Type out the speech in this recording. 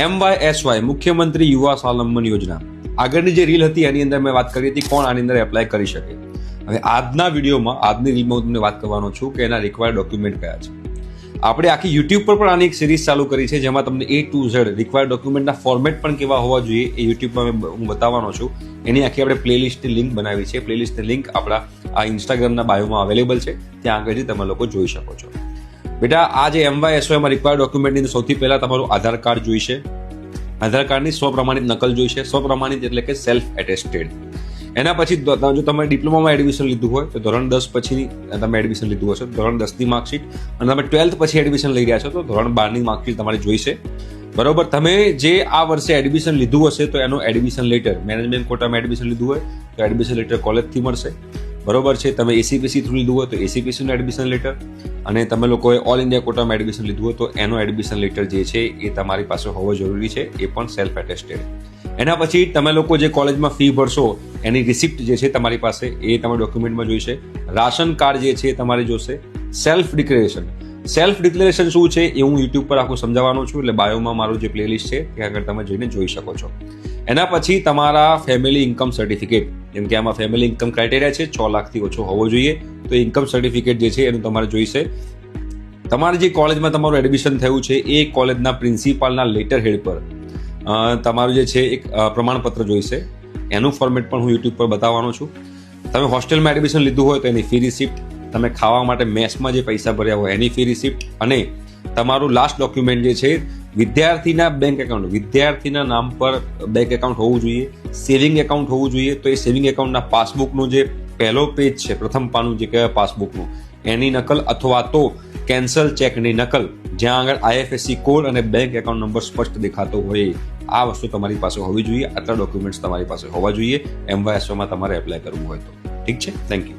MYSY મુખ્યમંત્રી યુવા સ્વાવલંબન યોજના, આગળની જે રીલ હતી એની અંદર મેં વાત કરી હતી કોણ આની અંદર એપ્લાય કરી શકે. હવે આજની રીલમાં હું તમને વાત કરવાનો છું કે એના રિક્વાયર્ડ ડોક્યુમેન્ટ કયા છે. આપણે આખી યુટ્યુબ પર પણ આની એક સિરીઝ ચાલુ કરી છે જેમાં તમને A to Z રિક્વાયર્ડ ડોક્યુમેન્ટના ફોર્મેટ પણ કેવા હોવા જોઈએ એ યુટ્યુબમાં હું બતાવવાનો છું. એની આખી આપણે પ્લેલિસ્ટની લિંક બનાવી છે. પ્લેલિસ્ટની લિંક આપણા આ ઇન્સ્ટાગ્રામના બાયોમાં અવેલેબલ છે, ત્યાં આગળથી તમે લોકો જોઈ શકો છો. બેટા આ જે MYSYમાં રિક્વાયર્ડ ડોક્યુમેન્ટની અંદર સૌથી પહેલા તમારું આધાર કાર્ડ જોઈશે. આધાર કાર્ડની સ્વપ્રમાણિત નકલ જોઈશે. સ્વપ્રમાણિત એટલે કે સેલ્ફ એટેસ્ટેડ. એના પછી જો તમે ડિપ્લોમામાં એડમિશન લીધું હોય તો ધોરણ 10 પછી તમે એડમિશન લીધું હશે, ધોરણ 10ની માર્કશીટ, અને તમે 12th પછી એડમિશન લઈ રહ્યા છો તો ધોરણ 12ની માર્કશીટ તમારે જોઈશે. બરોબર. તમે જે આ વર્ષે એડમિશન લીધું હશે તો એનું એડમિશન લેટર, મેનેજમેન્ટ કોટામાં એડમિશન લીધું હોય તો એડમિશન લેટર કોલેજથી મળશે. બરોબર છે. તમે ACPC થ્રુ લીધું હોય તો ACPCનું એડમિશન લેટર, અને તમે લોકોએ ઓલ ઇન્ડિયા કોટામાં એડમિશન લીધું હોય તો એનો એડમિશન લેટર જે છે એ તમારી પાસે હોવો જરૂરી છે, એ પણ સેલ્ફ એટેસ્ટેડ. એના પછી તમે લોકો જે કોલેજમાં ફી ભરશો એની રિસિપ્ટ જે છે તમારી પાસે એ તમારા ડોક્યુમેન્ટમાં જોઈશે. રાશન કાર્ડ જે છે તમારે જોશે. સેલ્ફ ડિક્લેરેશન શું છે એ હું યુટ્યુબ પર આખું સમજાવવાનો છું, એટલે બાયોમાં મારું જે પ્લેલિસ્ટ છે ત્યાં આગળ તમે જઈને જોઈ શકો છો. એના પછી તમારા ફેમિલી ઇન્કમ સર્ટિફિકેટ, જેમ કે આમાં ફેમિલી ઇન્કમ ક્રાઇટેરિયા છે 6 લાખથી ઓછો હોવો જોઈએ, તો ઇન્કમ સર્ટિફિકેટ જે છે એનું તમારે જોઈશે. તમારી જે કોલેજમાં તમારું એડમિશન થયું છે એ કોલેજના પ્રિન્સિપાલના લેટર હેડ પર તમારું જે છે એક પ્રમાણપત્ર જોઈશે. એનું ફોર્મેટ પણ હું યુટ્યુબ પર બતાવવાનો છું. તમે હોસ્ટેલમાં એડમિશન લીધું હોય તો એની ફી રિસિપ્ટ, તમે ખાવા માટે મેસમાં જે પૈસા ભર્યા હોય એની ફી રિસિપ્ટ, અને તમારું લાસ્ટ ડોક્યુમેન્ટ જે છે વિદ્યાર્થીના બેંક એકાઉન્ટ, વિદ્યાર્થીના નામ પર બેંક એકાઉન્ટ હોવું જોઈએ, સેવિંગ એકાઉન્ટ હોવું જોઈએ. તો એ સેવિંગ એકાઉન્ટના પાસબુકનું જે પહેલો પેજ છે, પ્રથમ પાનું જે કહેવાય પાસબુકનું, એની નકલ અથવા તો કેન્સલ ચેકની નકલ, જ્યાં આગળ IFSC કોડ અને બેંક એકાઉન્ટ નંબર સ્પષ્ટ દેખાતો હોય, આ વસ્તુ તમારી પાસે હોવી જોઈએ. આટલા ડોક્યુમેન્ટ્સ તમારી પાસે હોવા જોઈએ MYSYમાં તમારે એપ્લાય કરવું હોય તો. ઠીક છે. Thank you.